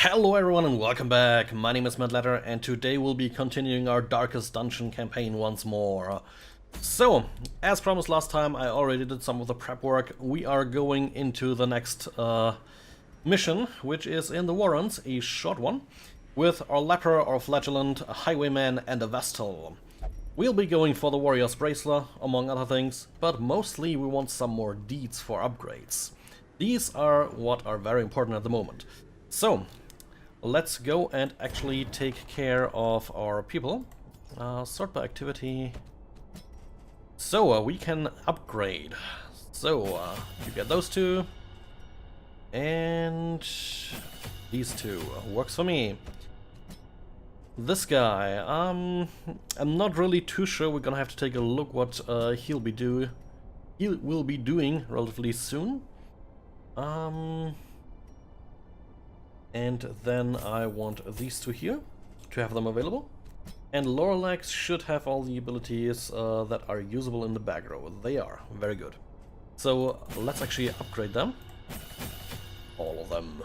Hello everyone and welcome back. My name is Matt Letter and today we'll be continuing our Darkest Dungeon campaign once more. So, as promised last time, I already did some of the prep work. We are going into the next mission, which is in the Warrens, a short one, with our leper, our flagellant, a highwayman and a vestal. We'll be going for the warrior's bracelet, among other things, but mostly we want some more deeds for upgrades. These are what are very important at the moment. So, let's go and actually take care of our people. Sort by activity. So, we can upgrade. So, you get those two. And these two. Works for me. This guy, I'm not really too sure. We're gonna have to take a look what he will be doing relatively soon. And then I want these two here to have them available. And Lorelex should have all the abilities that are usable in the back row. They are. Very good. So let's actually upgrade them. All of them.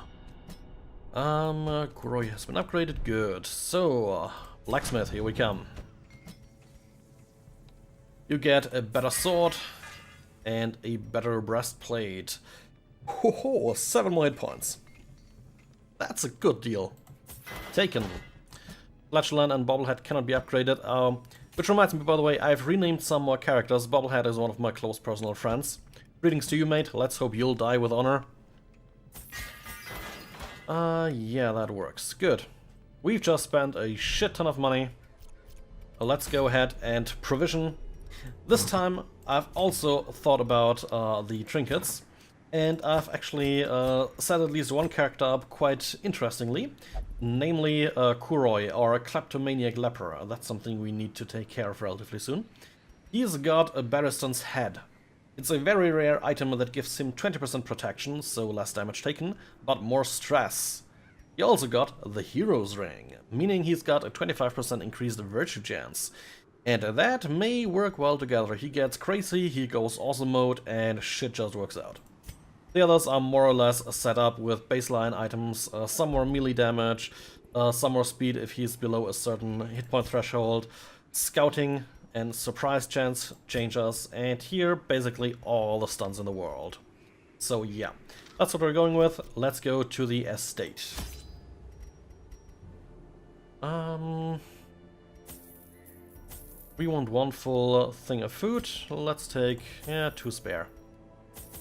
Kuroi has been upgraded. Good. So, Blacksmith, here we come. You get a better sword and a better breastplate. Ho, 7 more hit points. That's a good deal. Taken. Flatulent and Bobblehead cannot be upgraded. Which reminds me, by the way, I've renamed some more characters. Bobblehead is one of my close personal friends. Greetings to you, mate. Let's hope you'll die with honor. Yeah, that works. Good. We've just spent a shit ton of money. Let's go ahead and provision. This time, I've also thought about the trinkets. And I've actually set at least one character up quite interestingly, namely Kuroi, or a kleptomaniac leper. That's something we need to take care of relatively soon. He's got a Barristan's head. It's a very rare item that gives him 20% protection, so less damage taken, but more stress. He also got the Hero's Ring, meaning he's got a 25% increased virtue chance. And that may work well together. He gets crazy, he goes awesome mode, and shit just works out. The others are more or less set up with baseline items, some more melee damage, some more speed if he's below a certain hit point threshold, scouting and surprise chance changes, and here basically all the stuns in the world. So yeah, that's what we're going with. Let's go to the estate. We want one full thing of food. Let's take 2 spare.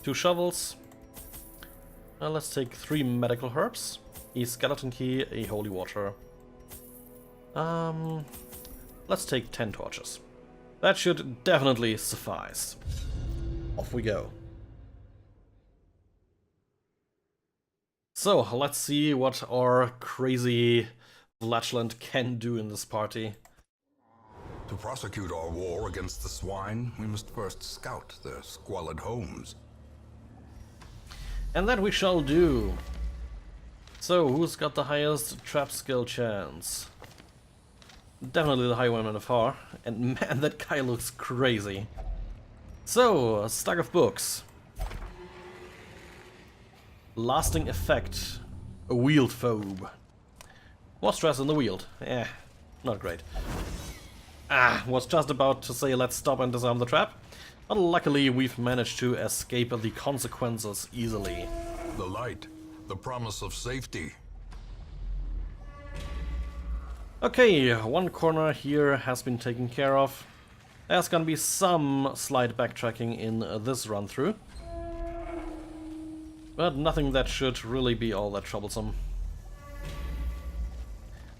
2 shovels. Let's take 3 medical herbs, a skeleton key, a holy water. Let's take 10 torches. That should definitely suffice. Off we go. So, let's see what our crazy flatulent can do in this party. To prosecute our war against the swine, we must first scout their squalid homes. And that we shall do. So, who's got the highest trap skill chance? Definitely the highwayman of far. And man, that guy looks crazy. So, a stack of books. Lasting effect. A Weald phobe. More stress in the Weald. Not great. Was just about to say let's stop and disarm the trap. But luckily we've managed to escape the consequences easily. The light, the promise of safety. Okay, one corner here has been taken care of. There's gonna be some slight backtracking in this run through. But nothing that should really be all that troublesome.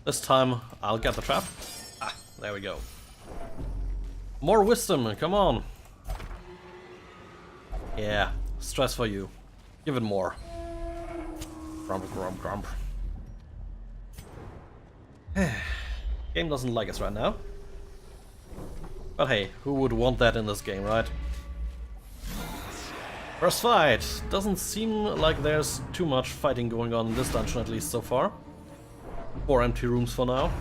This time I'll get the trap. There we go. More wisdom, come on. Yeah, stress for you. Give it more. Grump, grump, grump. Game doesn't like us right now. But hey, who would want that in this game, right? First fight! Doesn't seem like there's too much fighting going on in this dungeon, at least so far. 4 empty rooms for now.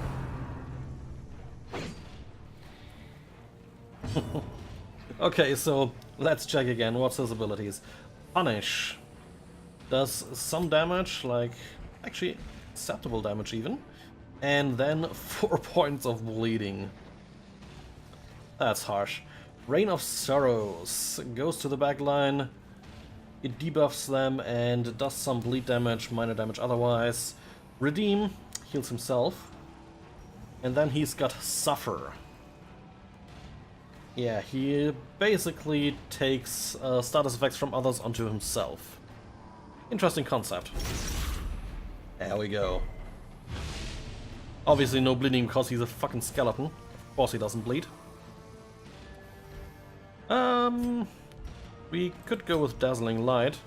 Okay, so let's check again. What's his abilities? Punish. Does some damage, like... Actually, Acceptable damage even. And then 4 points of bleeding. That's harsh. Rain of Sorrows goes to the back line. It debuffs them and does some bleed damage, minor damage otherwise. Redeem heals himself. And then he's got Suffer. Yeah, he basically takes status effects from others onto himself. Interesting concept. There we go. Obviously no bleeding because he's a fucking skeleton. Of course he doesn't bleed. We could go with Dazzling Light.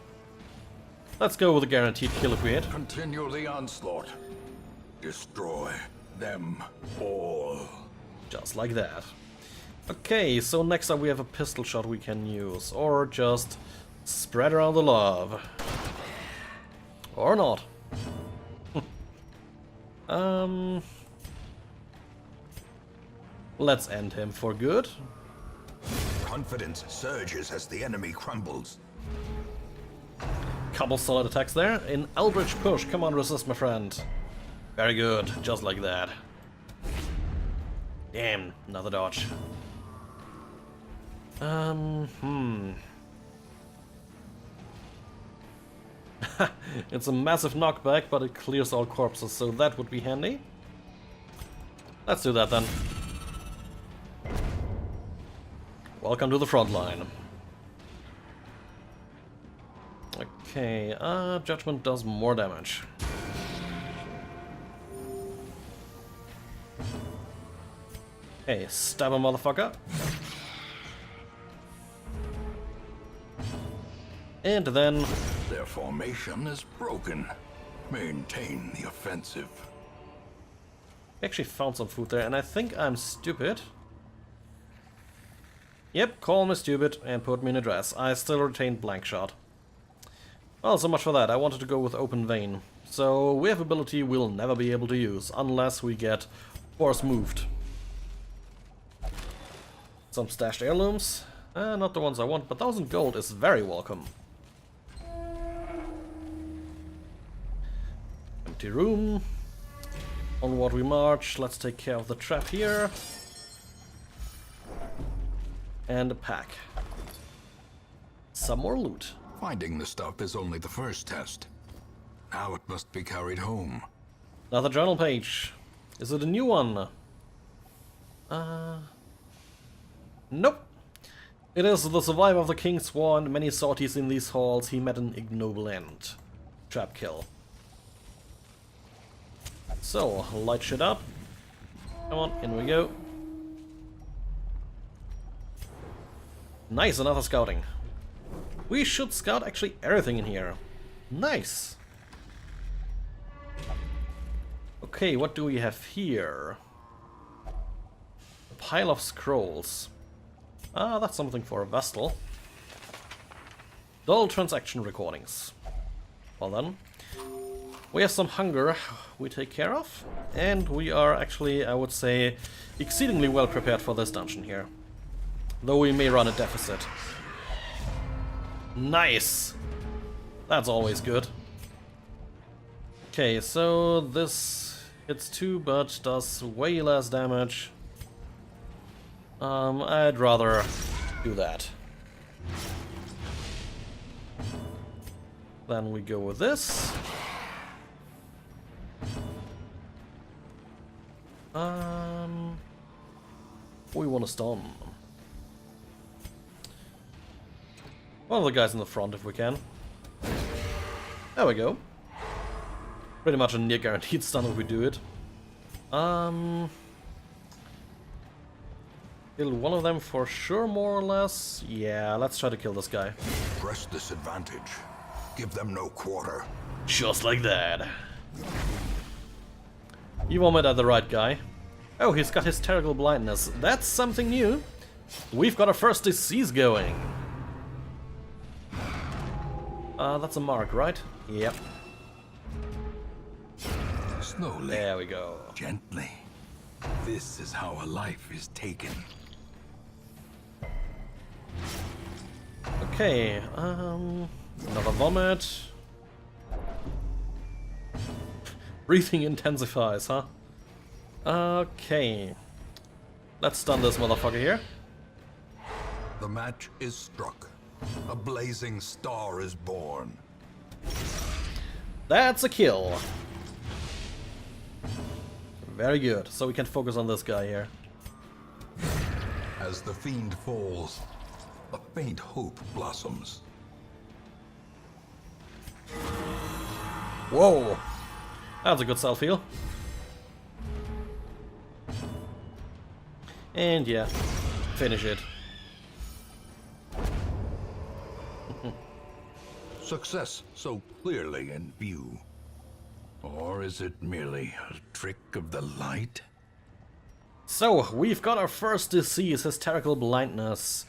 Let's go with a guaranteed kill if we hit. Continue the onslaught. Destroy them all. Just like that. Okay, so next up we have a pistol shot we can use. Or just spread around the love. Or not. Let's end him for good. Confidence surges as the enemy crumbles. Couple solid attacks there. An Eldritch Push. Come on, resist, my friend. Very good. Just like that. Damn, another dodge. It's a massive knockback, but it clears all corpses, so that would be handy. Let's do that then. Welcome to the front line. Okay, Judgment does more damage. Hey, stab a motherfucker. And then... Their formation is broken. Maintain the offensive. I actually found some food there, and I think I'm stupid. Yep, call me stupid and put me in a dress. I still retain blank shot. Well, so much for that. I wanted to go with open vein. So we have ability we'll never be able to use unless we get force moved. Some stashed heirlooms. Not the ones I want, but 1,000 gold is very welcome. Empty room. Onward we march. Let's take care of the trap here. And a pack. Some more loot. Finding the stuff is only the first test. Now it must be carried home. Another journal page. Is it a new one? Nope. It is the survivor of the king swore and many sorties in these halls he met an ignoble end. Trap kill. So, light shit up. Come on, in we go. Nice, another scouting. We should scout actually everything in here. Nice. Okay, what do we have here? A pile of scrolls. Ah, that's something for a Vestal. Dull transaction recordings. Well then. We have some hunger we take care of. And we are actually, I would say, exceedingly well prepared for this dungeon here. Though we may run a deficit. Nice! That's always good. Okay, so this hits 2 but does way less damage. I'd rather do that. Then we go with this. We want to stun. One of the guys in the front if we can. There we go. Pretty much a near guaranteed stun if we do it. Kill one of them for sure, more or less. Yeah, let's try to kill this guy. Press disadvantage. Give them no quarter. Just like that. You almost at the right guy. Oh, he's got hysterical blindness. That's something new. We've got our first disease going. That's a mark, right? Yep. Slowly. There we go. Gently. This is how a life is taken. Okay, another vomit. Breathing intensifies, huh? Okay. Let's stun this motherfucker here. The match is struck. A blazing star is born. That's a kill. Very good. So we can focus on this guy here. As the fiend falls, a faint hope blossoms. Whoa. That's a good self-heal. And yeah, finish it. Success so clearly in view. Or is it merely a trick of the light? So, we've got our first disease, hysterical blindness.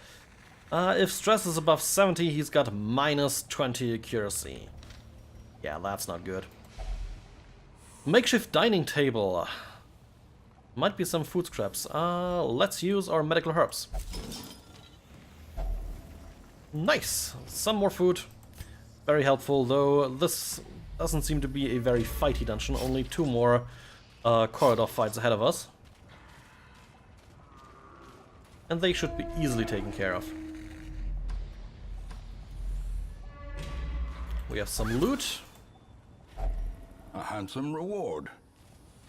If stress is above 70, he's got minus 20 accuracy. Yeah, that's not good. Makeshift dining table. Might be some food scraps. Let's use our medical herbs. Nice! Some more food. Very helpful, though this doesn't seem to be a very fighty dungeon. Only 2 more corridor fights ahead of us. And they should be easily taken care of. We have some loot. A handsome reward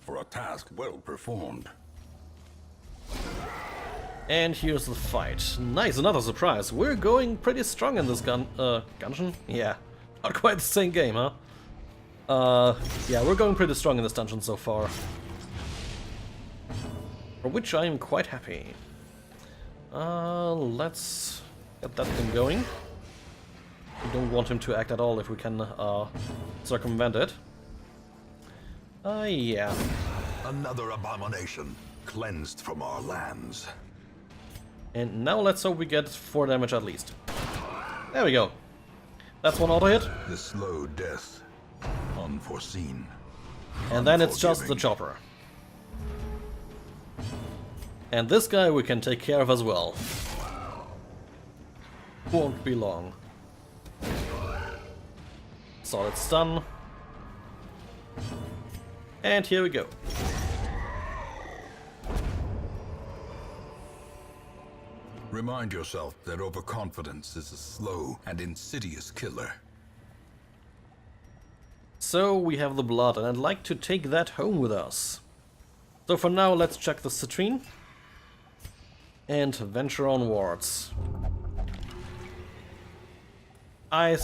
for a task well performed. And here's the fight. Nice, another surprise. We're going pretty strong in this dungeon. Yeah, not quite the same game, huh? Yeah, we're going pretty strong in this dungeon so far. For which I am quite happy. Let's get that thing going. We don't want him to act at all if we can circumvent it. Yeah. Another abomination cleansed from our lands. And now let's hope we get 4 damage at least. There we go. That's one auto hit. The slow death, unforeseen. And then it's just the chopper. And this guy we can take care of as well. Won't be long. Solid stun. And here we go. Remind yourself that overconfidence is a slow and insidious killer. So we have the blood, and I'd like to take that home with us. So for now, let's check the citrine. And venture onwards. I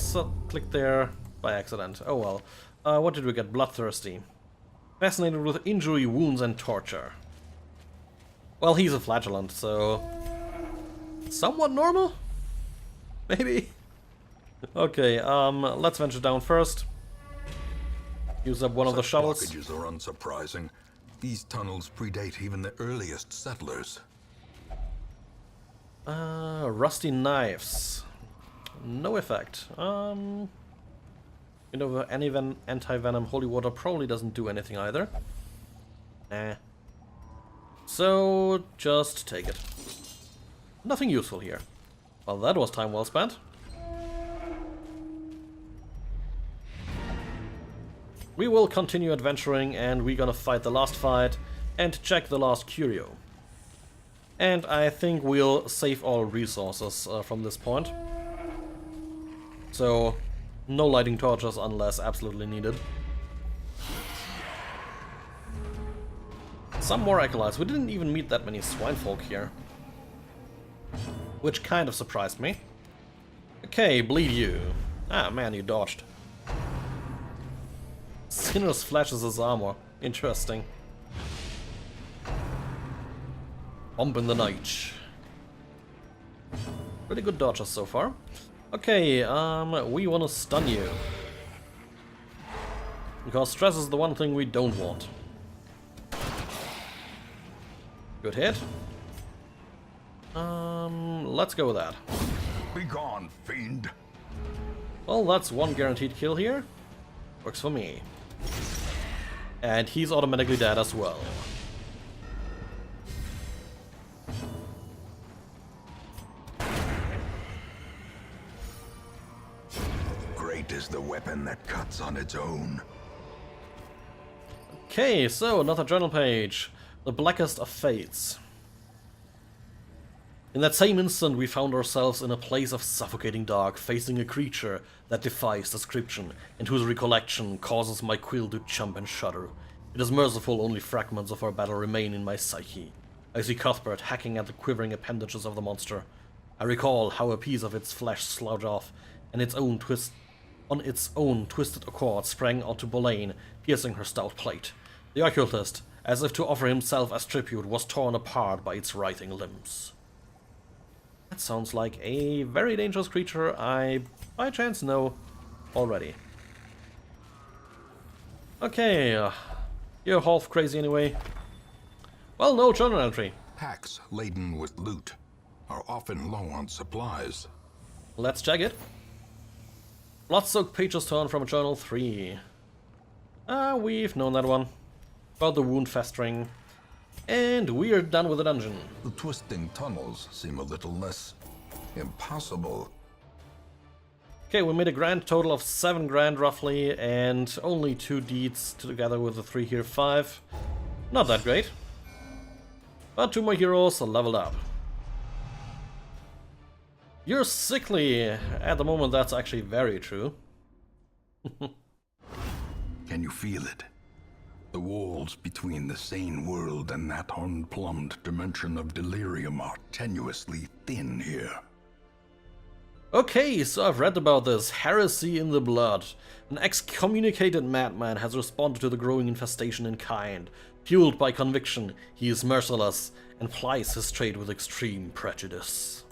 clicked there by accident. Oh well. What did we get? Bloodthirsty. Fascinated with injury, wounds, and torture. Well, he's a flagellant, so... somewhat normal? Maybe? Okay, let's venture down first. Use up one of the shovels. Blockages are unsurprising. These tunnels predate even the earliest settlers. Rusty knives. No effect. You know, any anti-venom holy water probably doesn't do anything either. So, just take it. Nothing useful here. Well, that was time well spent. We will continue adventuring, and we're gonna fight the last fight and check the last curio. And I think we'll save all resources from this point. So, no lighting torches unless absolutely needed. Some more acolytes. We didn't even meet that many swine folk here. Which kind of surprised me. Okay, bleed you. Ah, man, you dodged. Sinner's flesh is his armor. Interesting. Bump in the night. Pretty good dodges so far. Okay, we want to stun you. Because stress is the one thing we don't want. Good hit. Let's go with that. Be gone, fiend. Well, that's one guaranteed kill here. Works for me. And he's automatically dead as well. Great is the weapon that cuts on its own. Okay, so another journal page. The blackest of fates. In that same instant we found ourselves in a place of suffocating dark, facing a creature that defies description, and whose recollection causes my quill to jump and shudder. It is merciful only fragments of our battle remain in my psyche. I see Cuthbert hacking at the quivering appendages of the monster. I recall how a piece of its flesh slouched off, and on its own twisted accord sprang onto Boleyn, piercing her stout plate. The occultist, as if to offer himself as tribute, was torn apart by its writhing limbs. That sounds like a very dangerous creature I, by chance, know already. Okay, you're half crazy anyway. Well, no journal entry. Packs laden with loot are often low on supplies. Let's check it. Blood-soaked pages torn from Journal 3. We've known that one. About the wound festering. And we're done with the dungeon. The twisting tunnels seem a little less impossible. Okay, we made a grand total of 7 grand roughly, and only 2 deeds together with the 3 here, 5. Not that great. But 2 more heroes leveled up. You're sickly. At the moment, that's actually very true. Can you feel it? The walls between the sane world and that unplumbed dimension of delirium are tenuously thin here. Okay, so I've read about this. Heresy in the blood. An excommunicated madman has responded to the growing infestation in kind. Fueled by conviction, he is merciless and plies his trade with extreme prejudice.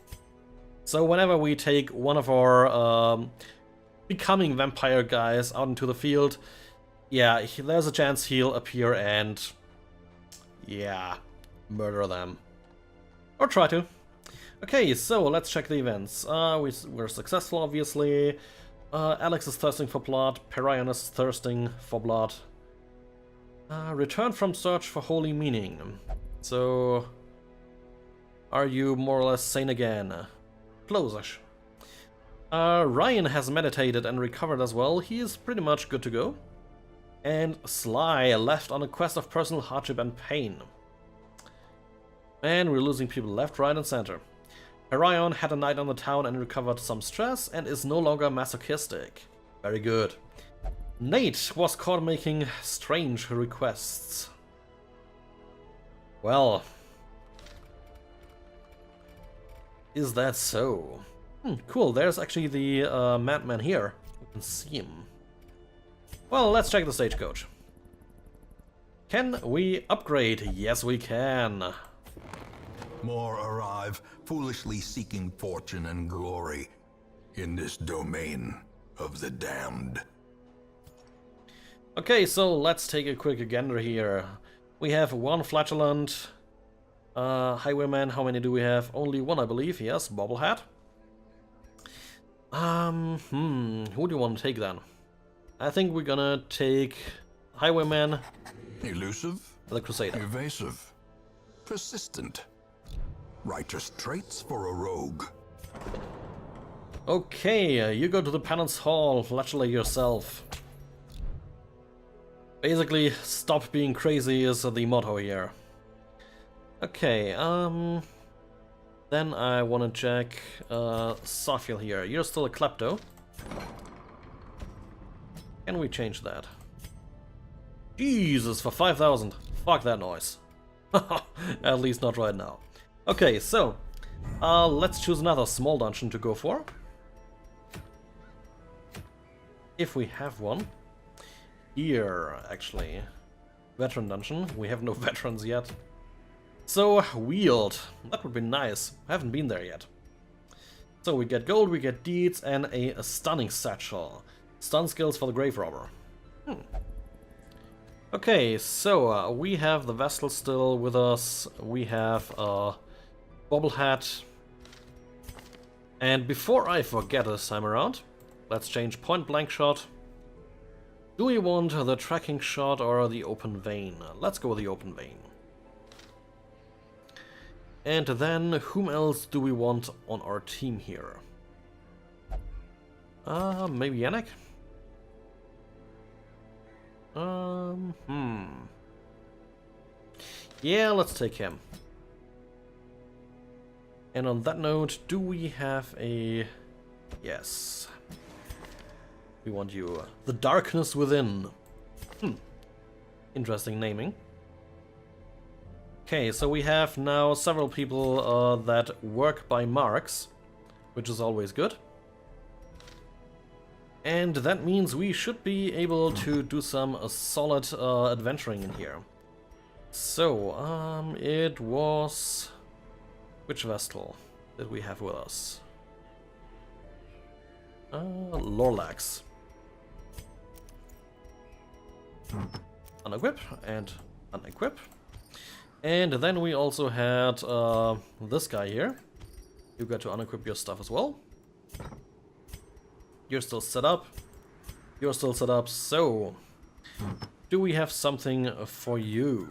So whenever we take one of our becoming vampire guys out into the field, yeah, there's a chance he'll appear and, yeah, murder them. Or try to. Okay, so let's check the events. We're successful, obviously. Alex is thirsting for blood. Perion is thirsting for blood. Return from search for holy meaning. So, are you more or less sane again? Close-ish. Ryan has meditated and recovered as well. He is pretty much good to go. And Sly left on a quest of personal hardship and pain. And we're losing people left, right, and center. Perion had a night on the town and recovered some stress and is no longer masochistic. Very good. Nate was caught making strange requests. Well, is that so? Cool, there's actually the madman here. You can see him. Well, let's check the stagecoach. Can we upgrade? Yes, we can. More arrive, foolishly seeking fortune and glory in this domain of the damned. Okay, so let's take a quick gander here. We have 1 flatulent highwayman. How many do we have? Only 1, I believe. Yes, bobblehead. Who do you want to take then? I think we're gonna take highwayman. Elusive, The Crusader. evasive, persistent. Righteous traits for a rogue. Okay, you go to the penance hall, flagellate yourself. Basically, stop being crazy is the motto here. Okay, then I wanna check Sophiel here. You're still a klepto. Can we change that? Jesus, for 5,000. Fuck that noise. At least not right now. Okay, so let's choose another small dungeon to go for. If we have one. Here, actually. Veteran dungeon. We have no veterans yet. So, Weald. That would be nice. I haven't been there yet. So we get gold, we get deeds, and a stunning satchel. Stun skills for the grave robber. Okay, so we have the Vestal still with us. We have Bobblehead. And before I forget this time around, let's change point blank shot. Do we want the tracking shot or the open vein? Let's go with the open vein. And then, whom else do we want on our team here? Maybe Yannick? Yeah, let's take him. And on that note, do we have a... Yes. We want you. The Darkness Within. Interesting naming. Okay, so we have now several people that work by marks, which is always good. And that means we should be able to do some solid adventuring in here. So, it was... Which Vestal did we have with us? Lorlax. Unequip and unequip. And then we also had this guy here. You got to unequip your stuff as well. You're still set up. You're still set up. So, do we have something for you?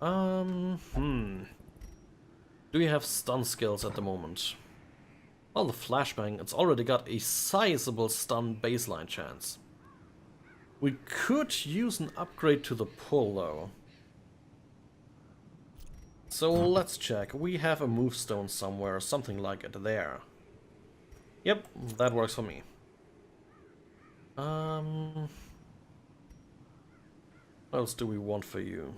Do you have stun skills at the moment? Well, the flashbang, it's already got a sizable stun baseline chance. We could use an upgrade to the pull, though. So let's check. We have a move stone somewhere, something like it there. Yep, that works for me. What else do we want for you?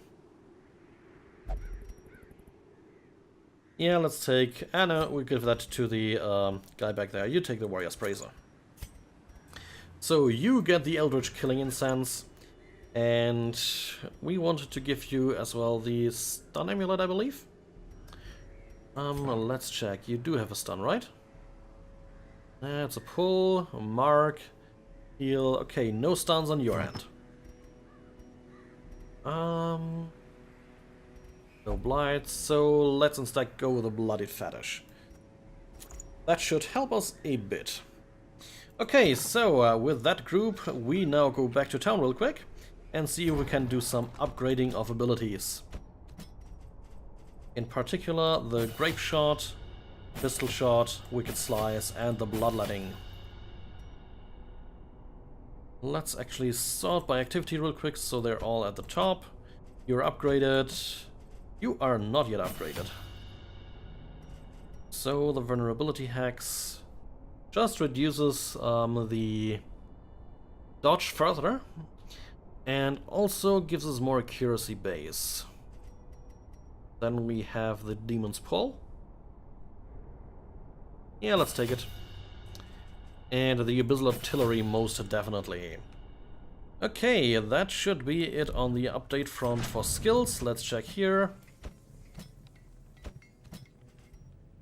Yeah, let's take... no, we give that to the guy back there. You take the Warrior's Bracer. So you get the Eldritch Killing Incense, and we wanted to give you as well the Stun Amulet, I believe. Let's check. You do have a stun, right? That's a pull, a mark, heal. Okay, no stuns on your end. No blight, so let's instead go with a Bloodied Fetish. That should help us a bit. Okay, so with that group, we now go back to town real quick and see if we can do some upgrading of abilities. In particular, the Grape Shot, Pistol Shot, Wicked Slice, and the Bloodletting. Let's actually sort by activity real quick, so they're all at the top. You're upgraded. You are not yet upgraded. So the Vulnerability Hex just reduces the dodge further, and also gives us more accuracy base. Then we have the Demon's Pull. Yeah, let's take it. And the Abyssal Artillery, most definitely. Okay, that should be it on the update front for skills. Let's check here.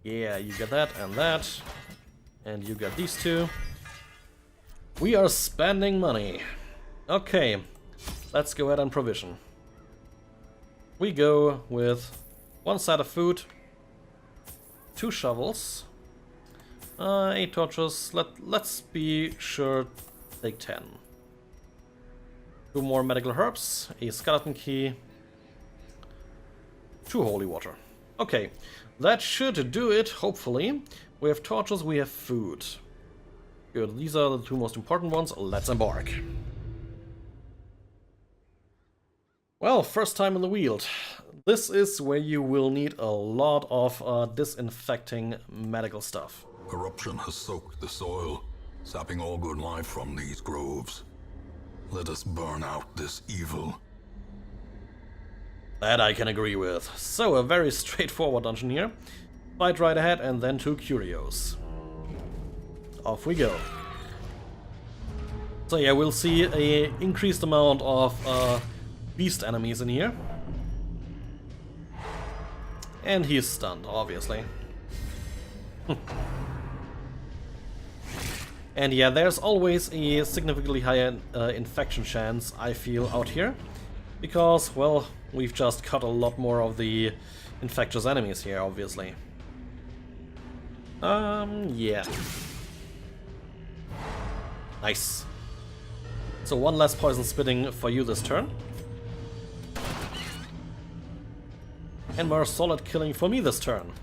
Yeah, you get that and that. And you get these two. We are spending money. Okay, let's go ahead and provision. We go with 1 side of food, 2 shovels, 8 torches. Let's be sure take 10. 2 more medical herbs, a skeleton key, 2 holy water. Okay, that should do it, hopefully. We have torches, we have food. Good, these are the 2 most important ones. Let's embark. Well, first time in the Weald. This is where you will need a lot of disinfecting medical stuff. Corruption has soaked the soil, sapping all good life from these groves. Let us burn out this evil. That I can agree with. So, a very straightforward dungeon here. Fight right ahead and then 2 curios. Off we go. So yeah, we'll see a increased amount of beast enemies in here. And he's stunned, obviously. And yeah, there's always a significantly higher infection chance, I feel, out here. Because, well, we've just cut a lot more of the infectious enemies here, obviously. Yeah. Nice. So 1 less poison spitting for you this turn. And more solid killing for me this turn.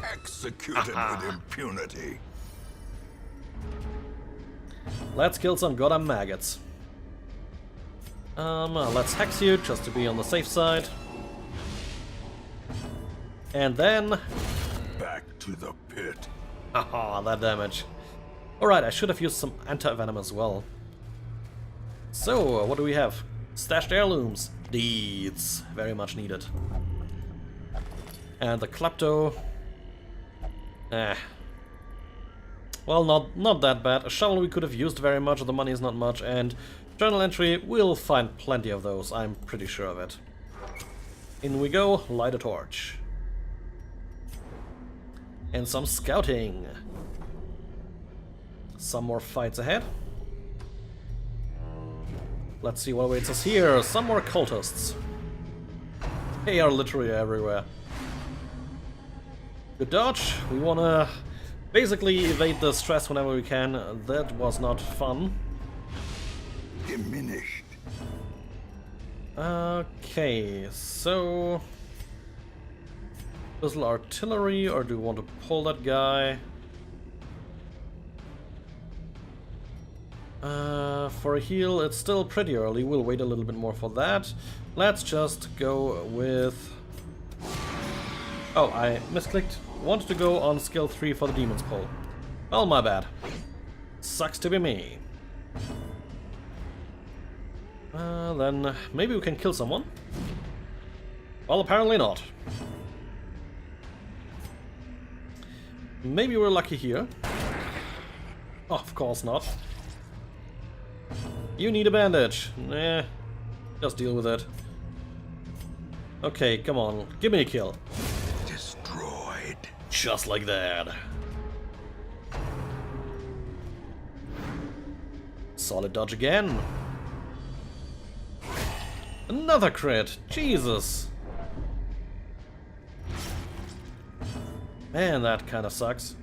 Executed with impunity. Let's kill some goddamn maggots. Let's hex you, just to be on the safe side. And then... Back to the pit. Haha, that damage. Alright, I should have used some anti-venom as well. So, what do we have? Stashed heirlooms. Deeds. Very much needed. And the Klepto. Well, not that bad. A shovel we could have used very much, the money is not much, and journal entry, we'll find plenty of those, I'm pretty sure of it. In we go, light a torch. And some scouting. Some more fights ahead. Let's see what awaits us here. Some more cultists. They are literally everywhere. Good dodge. We wanna basically evade the stress whenever we can. That was not fun. Diminished. Okay, so... Little artillery, or do we want to pull that guy? For a heal, it's still pretty early. We'll wait a little bit more for that. Let's just go with... Oh, I misclicked. Wanted to go on skill 3 for the demon's pull. Well, my bad. Sucks to be me. Then maybe we can kill someone? Well, apparently not. Maybe we're lucky here. Oh, of course not. You need a bandage. Nah, just deal with it. Okay, come on, give me a kill. Destroyed. Just like that. Solid dodge again. Another crit. Jesus. Man, that kind of sucks.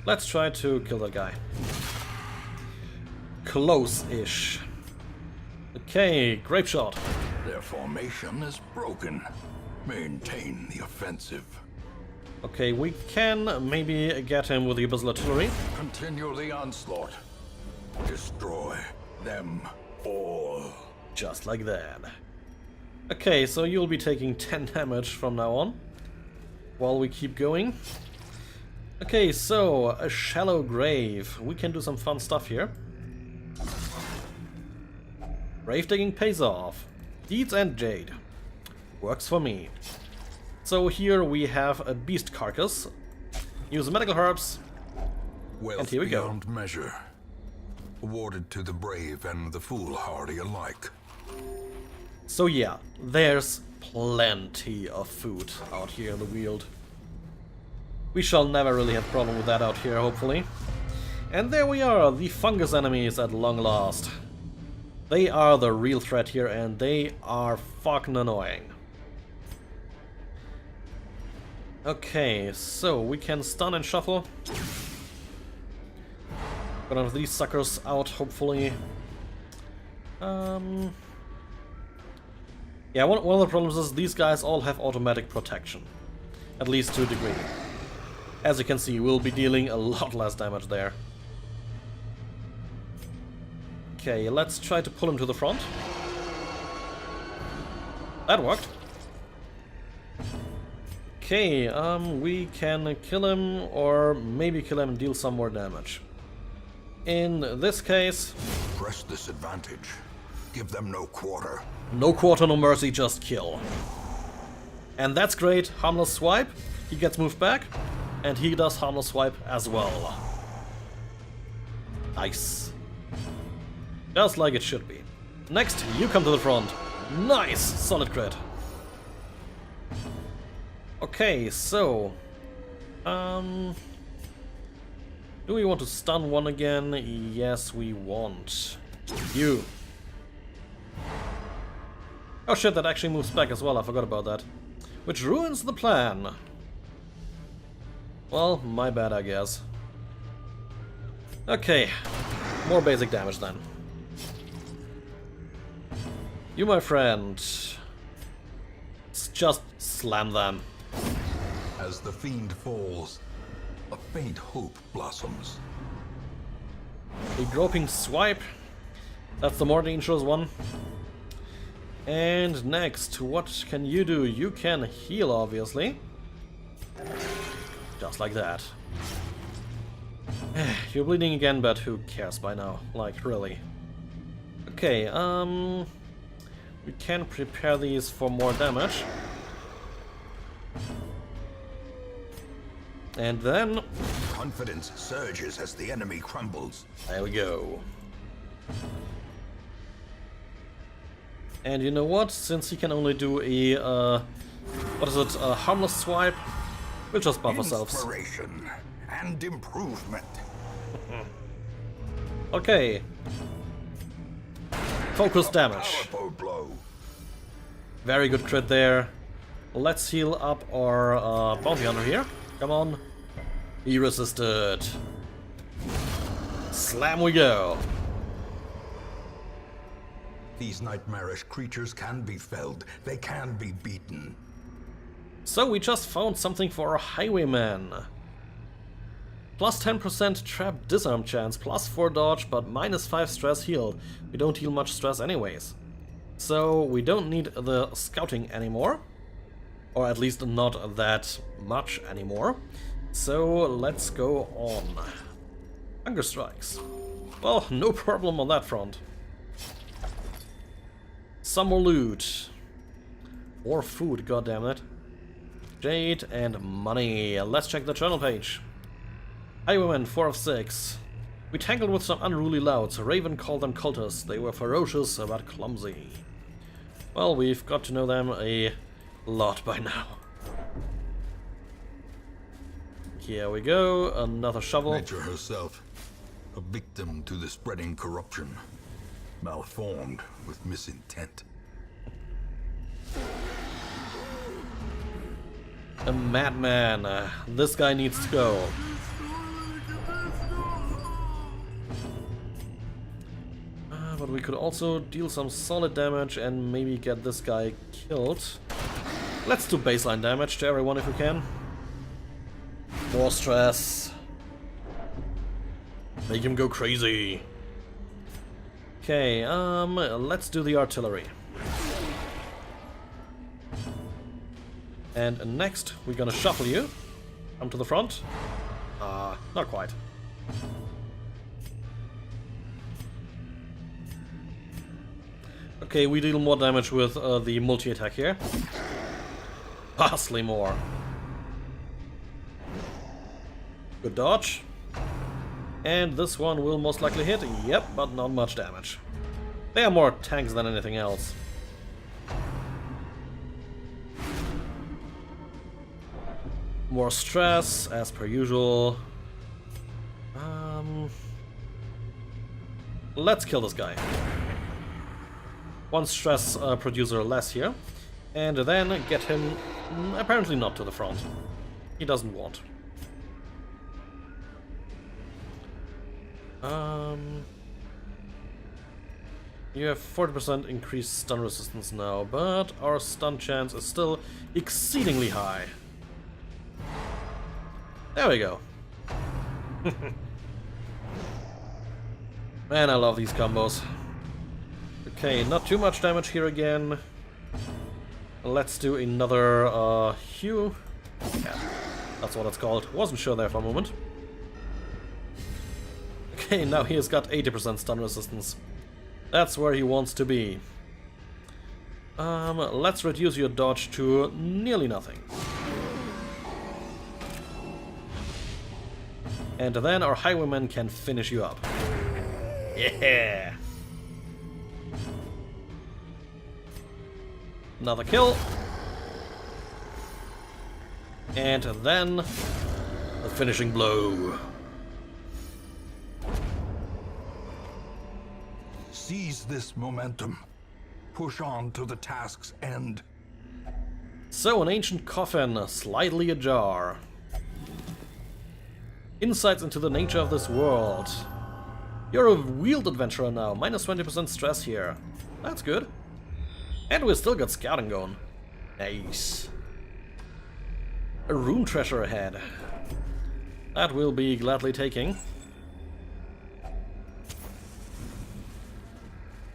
Let's try to kill that guy. Close-ish. Okay, grape shot. Their formation is broken. Maintain the offensive. Okay, we can maybe get him with the abyssal artillery. Continue the onslaught. Destroy them all. Just like that. Okay, so you'll be taking 10 damage from now on, while we keep going. Okay, so, a shallow grave. We can do some fun stuff here. Grave digging pays off. Deeds and jade. Works for me. So here we have a beast carcass. Use medical herbs. Wealth and here we go. Beyond measure. Awarded to the brave and the foolhardy alike. So yeah, there's plenty of food out here in the Weald. We shall never really have problem with that out here, hopefully. And there we are, the fungus enemies at long last. They are the real threat here, and they are fucking annoying. Okay, so we can stun and shuffle. Gonna have these suckers out, hopefully. Yeah, one of the problems is these guys all have automatic protection. At least to a degree. As you can see, we'll be dealing a lot less damage there. Okay, let's try to pull him to the front. That worked. Okay, we can kill him, or maybe kill him and deal some more damage. In this case... Press this advantage. Give them no quarter. No quarter, no mercy, just kill. And that's great. Harmless swipe. He gets moved back. And he does harmless swipe as well. Nice. Just like it should be. Next, you come to the front. Nice! Solid crit. Okay, so... do we want to stun one again? Yes, we want. You. Oh shit, that actually moves back as well, I forgot about that. Which ruins the plan. Well, my bad, I guess. Okay, more basic damage then. You, my friend. Just slam them. As the fiend falls, a faint hope blossoms. A groping swipe. That's the more dangerous one. And next, what can you do? You can heal, obviously. Just like that. You're bleeding again, but who cares by now? Like, really. Okay, we can prepare these for more damage. And then... Confidence surges as the enemy crumbles. There we go. And you know what? Since he can only do a, what is it, a harmless swipe, we'll just buff ourselves. Inspiration and improvement. Okay. Focus damage. Powerful blow. Very good crit there. Let's heal up our bounty hunter here. Come on. He resisted. Slam we go. These nightmarish creatures can be felled. They can be beaten. So we just found something for our highwayman. Plus 10% trap disarm chance, plus 4 dodge, but minus 5 stress healed. We don't heal much stress anyways. So we don't need the scouting anymore. Or at least not that much anymore. So let's go on. Hunger strikes. Well, no problem on that front. Some more loot. Or food, goddammit. Jade and money. Let's check the journal page. Highwaymen, 4 of 6. We tangled with some unruly louds. Raven called them cultists. They were ferocious but clumsy. Well, we've got to know them a lot by now. Here we go, another shovel. Nature herself, a victim to the spreading corruption, malformed with misintent. A madman. This guy needs to go. But we could also deal some solid damage and maybe get this guy killed. Let's do baseline damage to everyone if we can. More stress. Make him go crazy. Okay, let's do the artillery. And next, we're gonna shuffle you. Come to the front. Not quite. Okay, we deal more damage with the multi-attack here. Vastly more. Good dodge. And this one will most likely hit. Yep, but not much damage. They are more tanks than anything else. More stress, as per usual. Let's kill this guy. One stress producer less here. And then get him, apparently not to the front. He doesn't want. You have 40% increased stun resistance now, but our stun chance is still exceedingly high. There we go. Man, I love these combos. Okay, not too much damage here again. Let's do another Hue. Yeah, that's what it's called. Wasn't sure there for a moment. Okay, now he has got 80% stun resistance. That's where he wants to be. Let's reduce your dodge to nearly nothing. And then our highwayman can finish you up. Yeah! Another kill. And then the finishing blow. Seize this momentum. Push on to the task's end. So, an ancient coffin, slightly ajar. Insights into the nature of this world. You're a Weald adventurer now, minus 20% stress here. That's good. And we still got scouting going. Nice. A rune treasure ahead. That will be gladly taking.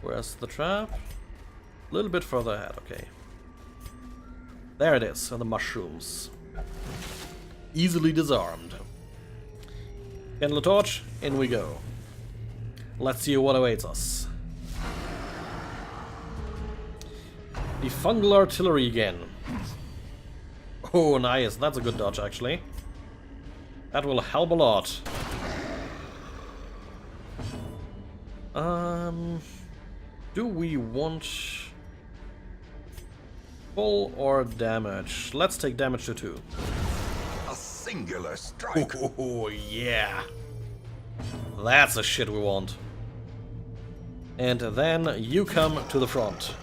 Where's the trap? A little bit further ahead, okay. There it is, the mushrooms. Easily disarmed. Candle a torch, in we go. Let's see what awaits us. The fungal artillery again. Oh, nice. That's a good dodge, actually. That will help a lot. Do we want full or damage? Let's take damage to 2. A singular strike. Oh, yeah. That's the shit we want. And then you come to the front.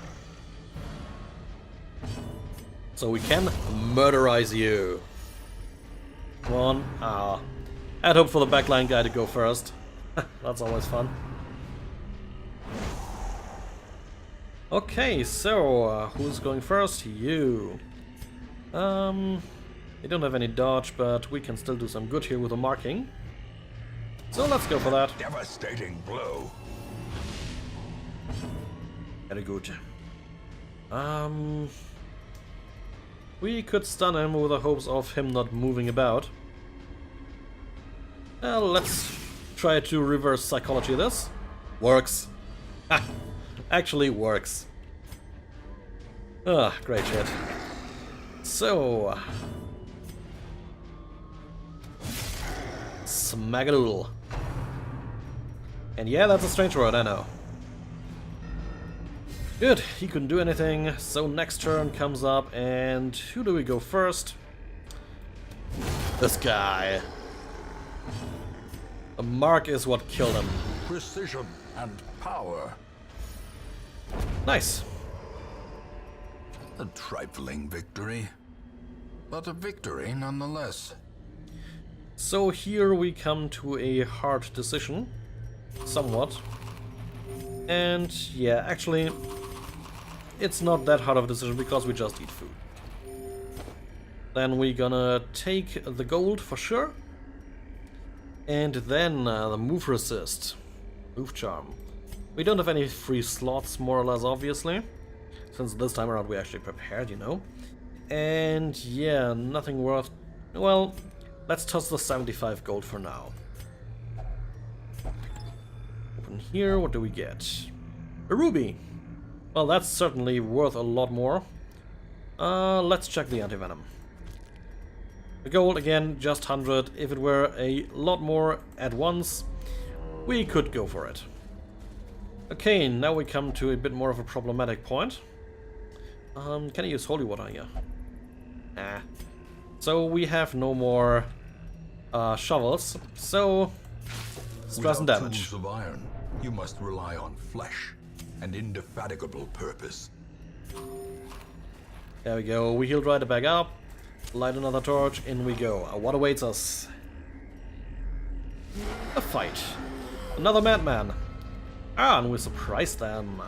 So we can murderize you. Come on. Ah. I'd hope for the backline guy to go first. That's always fun. Okay, so who's going first? You. We don't have any dodge, but we can still do some good here with the marking. So let's go for that. Devastating blow. Very good. We could stun him with the hopes of him not moving about. Let's try to reverse psychology this. Works. Ha! Actually works. Ah, great shit. So... Smagadoodle. And yeah, that's a strange word, I know. Good, he couldn't do anything, so next turn comes up, and who do we go first? This guy. A mark is what killed him. Precision and power. Nice. A trifling victory, but a victory nonetheless. So here we come to a hard decision, somewhat. And yeah, actually, it's not that hard of a decision because we just eat food. Then we're gonna take the gold for sure. And then the move resist. Move charm. We don't have any free slots, more or less, obviously. Since this time around we actually prepared, you know. And yeah, nothing worth... Well, let's toss the 75 gold for now. Open here, what do we get? A ruby! Well, that's certainly worth a lot more. Let's check the anti-venom. The gold, again, just 100. If it were a lot more at once, we could go for it. Okay, now we come to a bit more of a problematic point. Can I use holy water here? Nah. So we have no more shovels, so stress and damage. Without tools of iron, you must rely on flesh and indefatigable purpose. There we go, we healed right back up. Light another torch, in we go. What awaits us? A fight. Another madman. Ah, and we surprised them.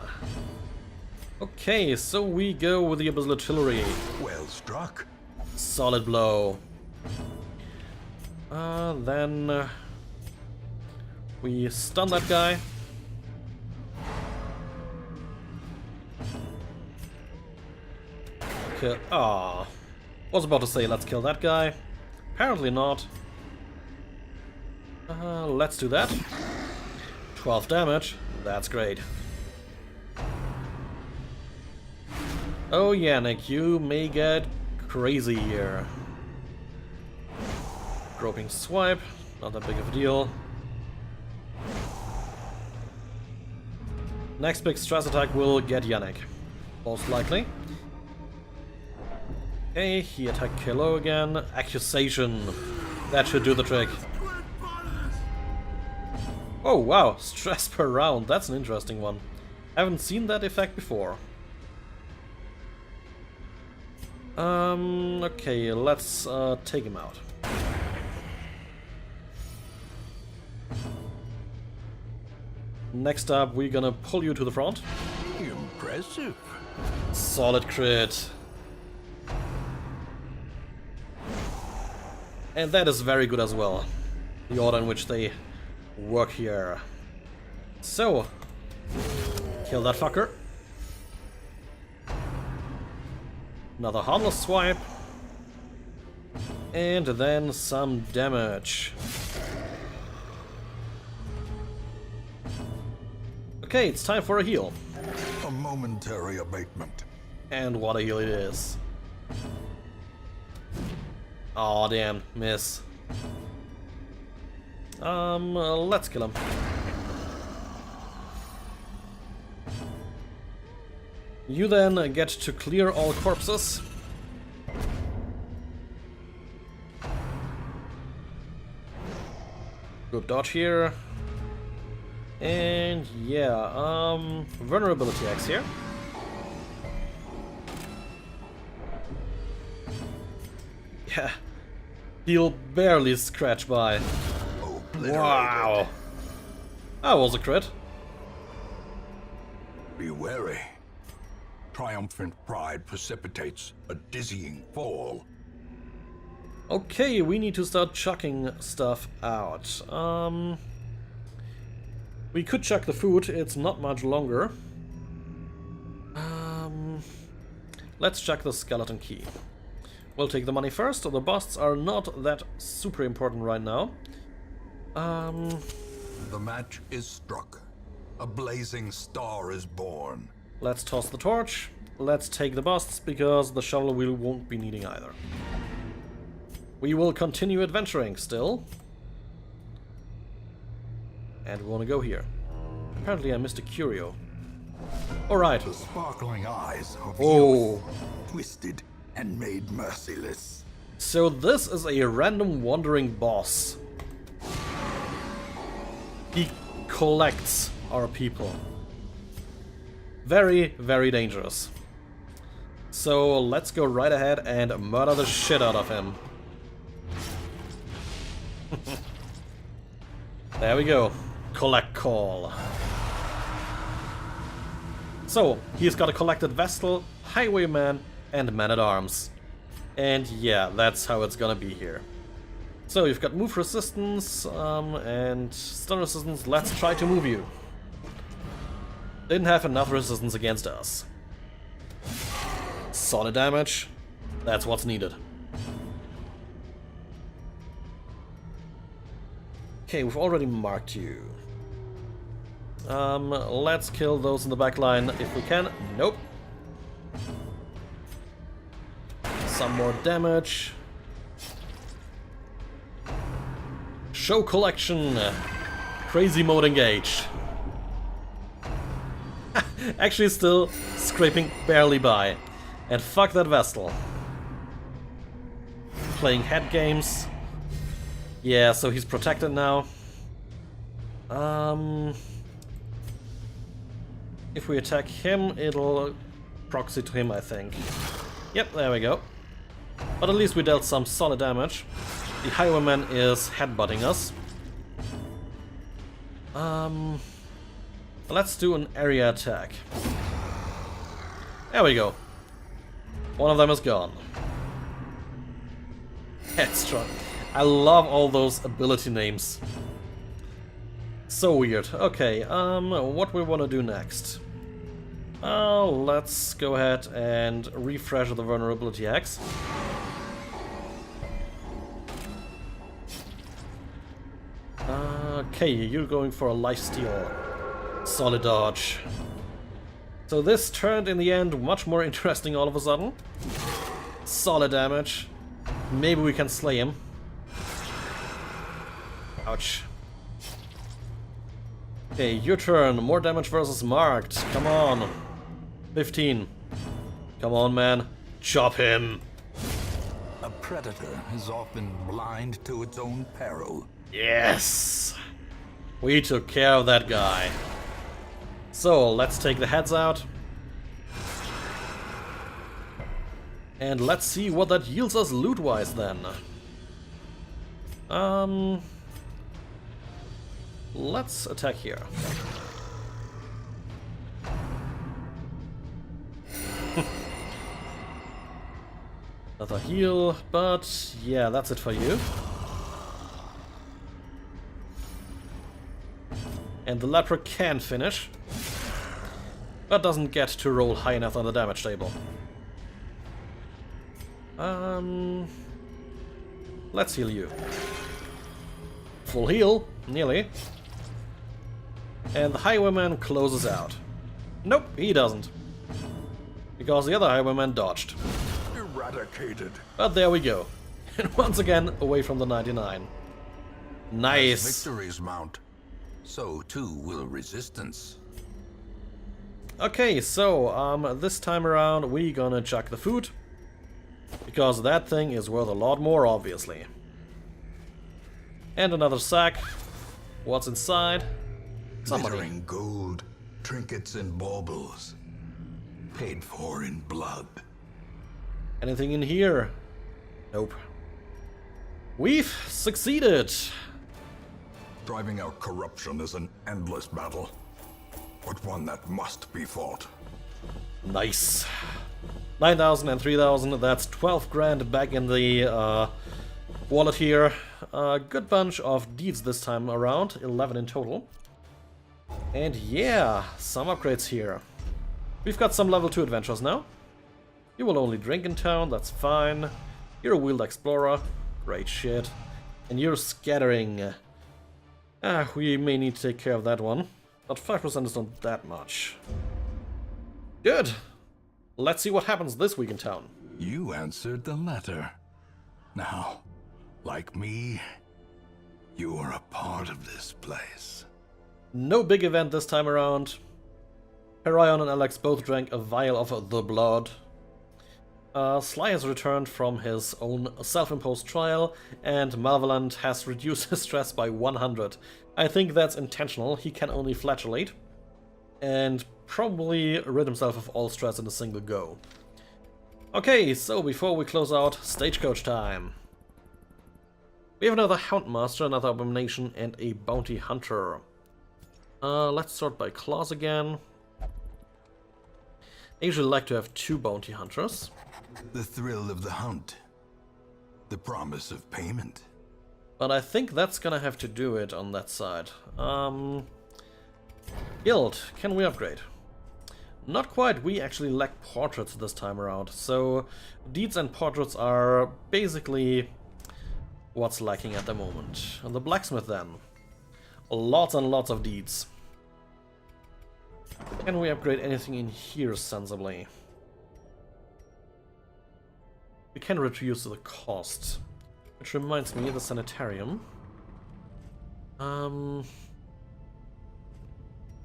Okay, so we go with the abyssal artillery. Well struck. Solid blow. Then we stun that guy. Okay. Ah, was about to say let's kill that guy. Apparently not. Let's do that. 12 damage. That's great. Oh yeah, Nick, you may get crazy here. Groping swipe, not that big of a deal. Next big stress attack will get Yannick, most likely. Okay, he attacked Kilo again. Accusation. That should do the trick. Oh wow, stress per round, that's an interesting one. Haven't seen that effect before. Okay, let's take him out. Next up, we're gonna pull you to the front. Impressive. Solid crit. And that is very good as well. The order in which they work here. So, Kill that fucker. Another harmless swipe. And then some damage. Okay, it's time for a heal. A momentary abatement. And what a heal it is. Aw, damn, miss. Let's kill him. You then get to clear all corpses. Good dodge here. And yeah, vulnerability X here. Yeah, he'll barely scratch by. Wow, that was a crit. Be wary. Triumphant pride precipitates a dizzying fall. Okay, we need to start chucking stuff out. We could chuck the food, it's not much longer. Let's chuck the skeleton key. We'll take the money first. The busts are not that super important right now. The match is struck. A blazing star is born. Let's toss the torch. Let's take the busts, because the shovel we won't be needing either. We will continue adventuring still. And we want to go here. Apparently I missed a curio. Alright. The sparkling eyes of Oh. youth, twisted and made merciless. So this is a random wandering boss. He collects our people. Very, very dangerous. So let's go right ahead and murder the shit out of him. There we go. Collect call. So, he's got a collected vestal, highwayman, and man-at-arms. And yeah, that's how it's gonna be here. So, you've got move resistance, and stun resistance. Let's try to move you. Didn't have enough resistance against us. Solid damage. That's what's needed. Okay, we've already marked you. Let's kill those in the back line if we can. Nope. Some more damage. Show collection. Crazy mode engaged. Actually still scraping barely by. And fuck that Vestal. Playing head games. Yeah, so he's protected now. If we attack him, it'll proxy to him, I think. Yep, there we go. But at least we dealt some solid damage. The highwayman is headbutting us. Let's do an area attack. There we go. One of them is gone. Headstrong. I love all those ability names. So weird. Okay, what we want to do next? Let's go ahead and refresh the vulnerability X. Okay, you're going for a lifesteal. Solid dodge. So this turned in the end much more interesting all of a sudden. Solid damage. Maybe we can slay him. Ouch. Okay, your turn. More damage versus marked. Come on. 15. Come on, man. Chop him. A predator is often blind to its own peril. Yes. We took care of that guy. So, let's take the heads out. And let's see what that yields us loot-wise then. Let's attack here. Another heal, but yeah, that's it for you. And the leper can finish. but doesn't get to roll high enough on the damage table. Let's heal you. Full heal, nearly. And the highwayman closes out. Nope, he doesn't. Because the other highwayman dodged. Eradicated. But there we go. And once again, away from the 99. Nice. As victories mount, so too will resistance. Okay, so this time around we're gonna chuck the food. Because that thing is worth a lot more, obviously. And another sack. What's inside? Some money. Glittering gold, trinkets and baubles. Paid for in blood. Anything in here? Nope. We've succeeded! Driving out corruption is an endless battle, but one that must be fought. Nice. 9,000 and 3,000, that's 12 grand back in the wallet here. Good bunch of deeds this time around, 11 in total. And yeah, some upgrades here. We've got some level 2 adventures now. You will only drink in town, that's fine. You're a Weald explorer, great shit. And you're scattering. We may need to take care of that one. But 5% is not that much. Good! Let's see what happens this week in town. You answered the letter. Now, like me, you are a part of this place. No big event this time around. Perion and Alex both drank a vial of the blood. Sly has returned from his own self-imposed trial, and Malevolent has reduced his stress by 100. I think that's intentional, he can only flatulate. And probably rid himself of all stress in a single go. Okay, so before we close out, stagecoach time. We have another Houndmaster, another Abomination, and a Bounty Hunter. Let's sort by class again. I usually like to have 2 Bounty Hunters. The thrill of the hunt. The promise of payment. But I think that's gonna have to do it on that side. Guild, can we upgrade? Not quite, we actually lack portraits this time around. So deeds and portraits are basically what's lacking at the moment. And the blacksmith then. Lots and lots of deeds. Can we upgrade anything in here sensibly? We can reduce the cost. Which reminds me, the sanitarium.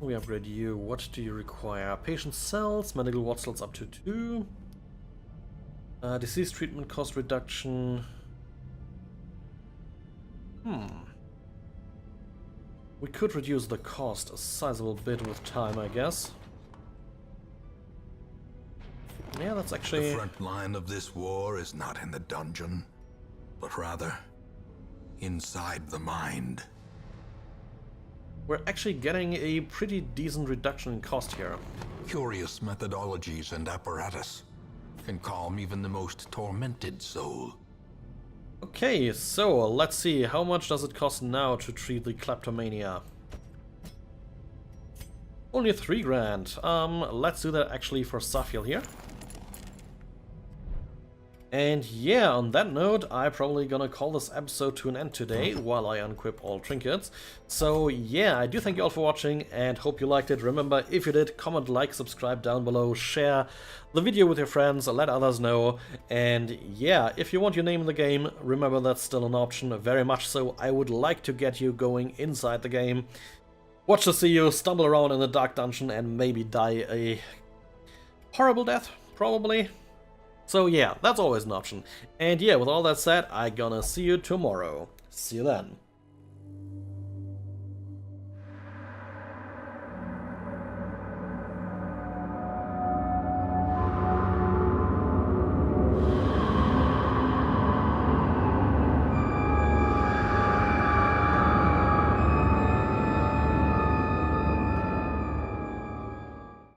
We upgrade you. What do you require? Patient cells, medical ward cells up to 2. Disease treatment cost reduction. We could reduce the cost a sizable bit with time, I guess. Yeah, that's actually... The front line of this war is not in the dungeon, but rather inside the mind. We're actually getting a pretty decent reduction in cost here. Curious methodologies and apparatus can calm even the most tormented soul. Okay, so let's see, how much does it cost now to treat the kleptomania? Only 3 grand. Let's do that actually for Safiel here. And yeah, on that note, I'm probably gonna call this episode to an end today while I unequip all trinkets. So yeah, I do thank you all for watching and hope you liked it. Remember, if you did, comment, like, subscribe down below, share the video with your friends, let others know. And yeah, if you want your name in the game, remember that's still an option, very much so. I would like to get you going inside the game. Watch to see you stumble around in the dark dungeon and maybe die a horrible death, probably. So yeah, that's always an option. And yeah, with all that said, I'm gonna see you tomorrow. See you then.